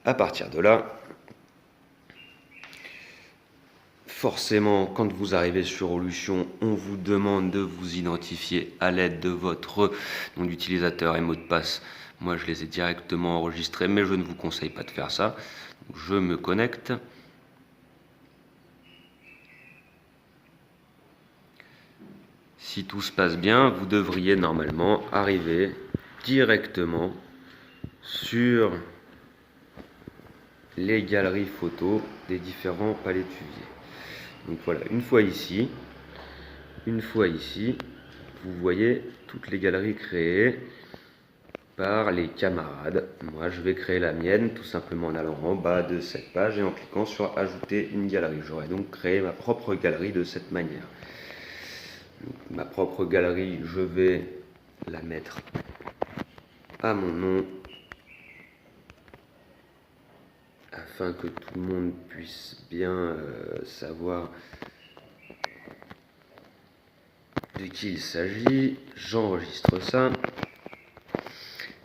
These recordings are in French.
À partir de là, forcément, quand vous arrivez sur Olution, on vous demande de vous identifier à l'aide de votre nom d'utilisateur et mot de passe. Moi, je les ai directement enregistrés, mais je ne vous conseille pas de faire ça. Donc, je me connecte. Si tout se passe bien, vous devriez normalement arriver directement sur les galeries photos des différents palétuviers. Donc voilà, une fois ici, vous voyez toutes les galeries créées par les camarades. Moi, je vais créer la mienne tout simplement en allant en bas de cette page et en cliquant sur ajouter une galerie. J'aurais donc créé ma propre galerie de cette manière. Donc, ma propre galerie, je vais la mettre à mon nom afin que tout le monde puisse bien savoir de qui il s'agit. J'enregistre ça.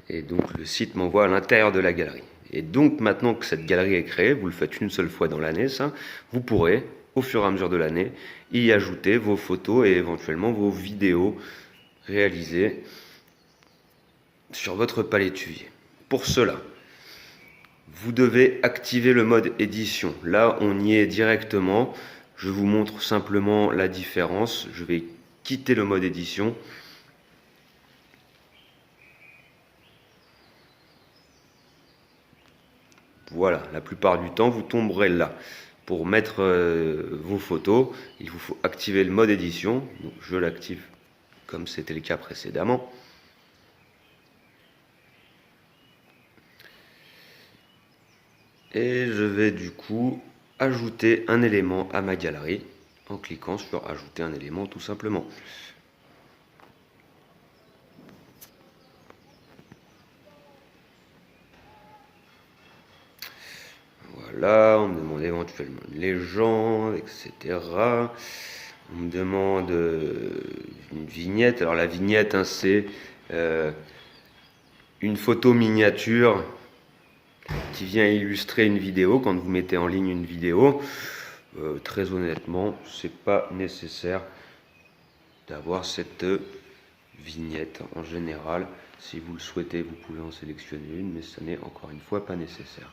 Et donc le site m'envoie à l'intérieur de la galerie. Et donc maintenant que cette galerie est créée, vous le faites une seule fois dans l'année, ça, vous pourrez, au fur et à mesure de l'année, y ajouter vos photos et éventuellement vos vidéos réalisées sur votre palétuvier. Pour cela, vous devez activer le mode édition. Là, on y est directement. Je vous montre simplement la différence. Je vais quitter le mode édition. Voilà, la plupart du temps, vous tomberez là. Pour mettre vos photos, il vous faut activer le mode édition. Donc, je l'active comme c'était le cas précédemment. Et je vais du coup ajouter un élément à ma galerie en cliquant sur ajouter un élément tout simplement. Voilà, on me demande éventuellement une légende, etc. On me demande une vignette. Alors la vignette, hein, c'est une photo miniature qui vient illustrer une vidéo. Quand vous mettez en ligne une vidéo, très honnêtement, c'est pas nécessaire d'avoir cette vignette en général. Si vous le souhaitez, vous pouvez en sélectionner une, mais ça n'est encore une fois pas nécessaire.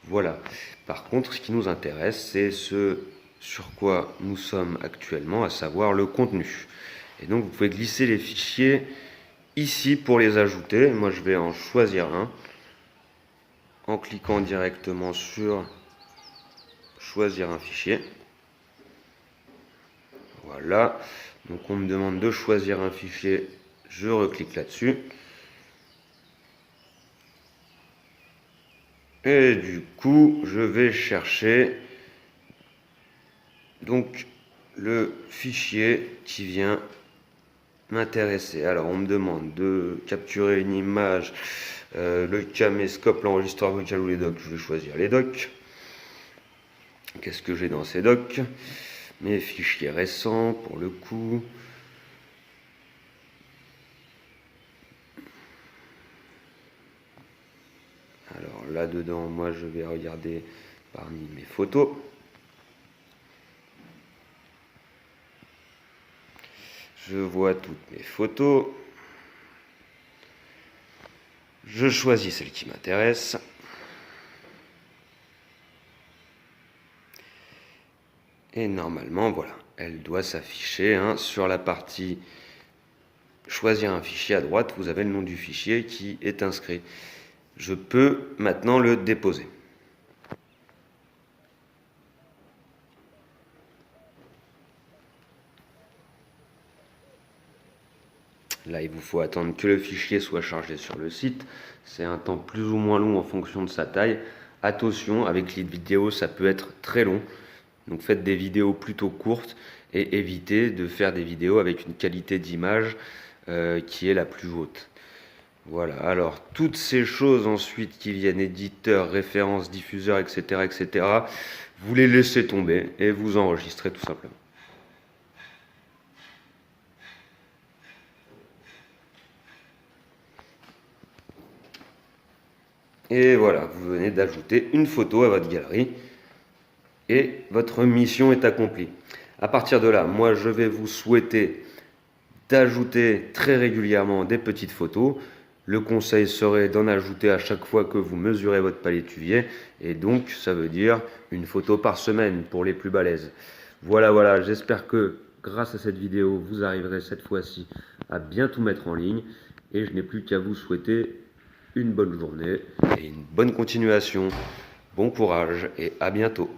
Voilà. Par contre, ce qui nous intéresse, c'est ce sur quoi nous sommes actuellement, à savoir le contenu. Et donc, vous pouvez glisser les fichiers ici pour les ajouter. Moi, je vais en choisir un en cliquant directement sur choisir un fichier. Voilà. Donc, on me demande de choisir un fichier. Je reclique là-dessus. Et du coup, je vais chercher donc le fichier qui vient m'intéresser. Alors, on me demande de capturer une image, le caméscope, l'enregistreur vocal ou les docs. Je vais choisir les docs. Qu'est-ce que j'ai dans ces docs? Mes fichiers récents, pour le coup. Alors là-dedans, moi, je vais regarder parmi mes photos. Je vois toutes mes photos. Je choisis celle qui m'intéresse. Et normalement, voilà, elle doit s'afficher sur la partie choisir un fichier à droite. Vous avez le nom du fichier qui est inscrit. Je peux maintenant le déposer. Là, il vous faut attendre que le fichier soit chargé sur le site. C'est un temps plus ou moins long en fonction de sa taille. Attention, avec les vidéos, ça peut être très long. Donc faites des vidéos plutôt courtes et évitez de faire des vidéos avec une qualité d'image qui est la plus haute. Voilà, alors toutes ces choses ensuite qui viennent éditeur, référence, diffuseur, etc., etc., vous les laissez tomber et vous enregistrez tout simplement. Et voilà, vous venez d'ajouter une photo à votre galerie et votre mission est accomplie. À partir de là, moi je vais vous souhaiter d'ajouter très régulièrement des petites photos. Le conseil serait d'en ajouter à chaque fois que vous mesurez votre palétuvier. Et donc, ça veut dire une photo par semaine pour les plus balèzes. Voilà, j'espère que grâce à cette vidéo, vous arriverez cette fois-ci à bien tout mettre en ligne. Et je n'ai plus qu'à vous souhaiter une bonne journée et une bonne continuation. Bon courage et à bientôt.